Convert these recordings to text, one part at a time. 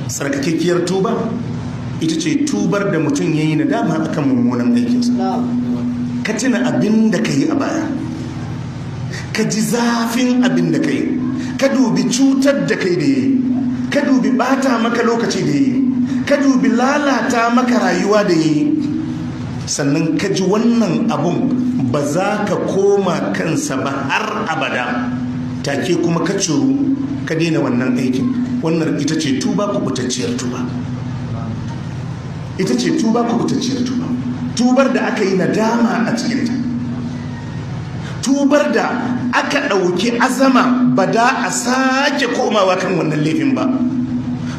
Tsarkakekkiyar tuba ita ce tubar da mutum ya yi nadama akan mummunan aikinsa. Ka tuna abin da ka yi a baya, ka ji zafin abin da ka yi, ka dubi cutar da kai da ya yi, ka dubi bata maka lokaci da ya yi, ka dubi lalata maka rayuwa da ya yi, sannan ka ji wannan abun ba za ka koma kansa ba har abada, take kuma ka curu ka daina wannan aikin. Wannan ita ce tuba kubutacciyar tuba, ita ce tuba kubutacciyar tuba, tubar da aka yi nadama a cikinta, tubar da aka ɗauki azama ba da a sake komawa kan wannan laifin ba,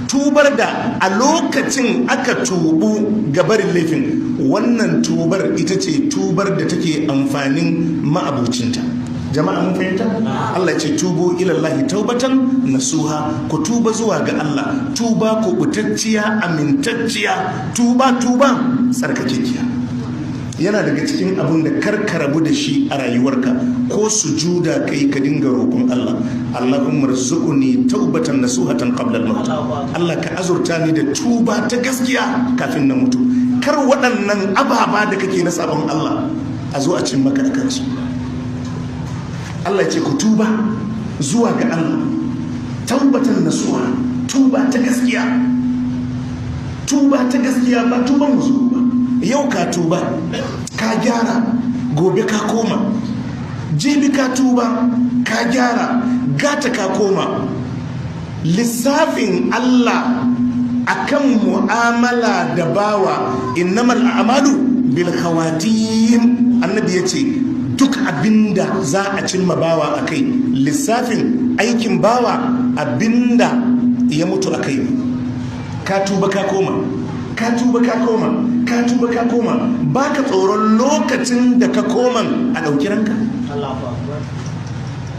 tubar da a lokacin aka tubu gabarin laifin. Wannan tubar ita ce tubar da take amfanin ma'abucinta. Jama'a mun fahimta? Allah ce tubu ilallahi taubatan nasuha, ku tuba zuwa ga Allah, tuba ku butacciya amintacciya, tuba tsarkakekkiya. Yana daga cikin abun da karkarabu da shi a rayuwarka, ko sujuda kai ka dinga roƙon Allah, Allahumma rzuqni taubatan nasuhatan qabla al-maut. Allah ka azurta ni da tuba ta gaskiya kafin na mutu. Kar waɗannan ababa da kake na sabon Allah a zo a cin maka da kansu. Allah ce ku tuba zuwa ga Allah taubatan nasuha, tuba ta gaskiya, tuba ta gaskiya, ba tuban musu ba. Yau ka tuba ka gyara, gobe ka koma, jibi ka tuba ka gyara, gata ka koma. Lissafin Allah akan mu'amala da bawa innamal a'malu bil khawatim. Annabi yace duk abinda za a cimma bawa akai, lissafin aikin bawa abinda ya mutu akai. Ka tuba ka koma, ka tuba ka koma, ka tuba ka koma, baka tsoron lokacin da ka koman a ɗauki ranka.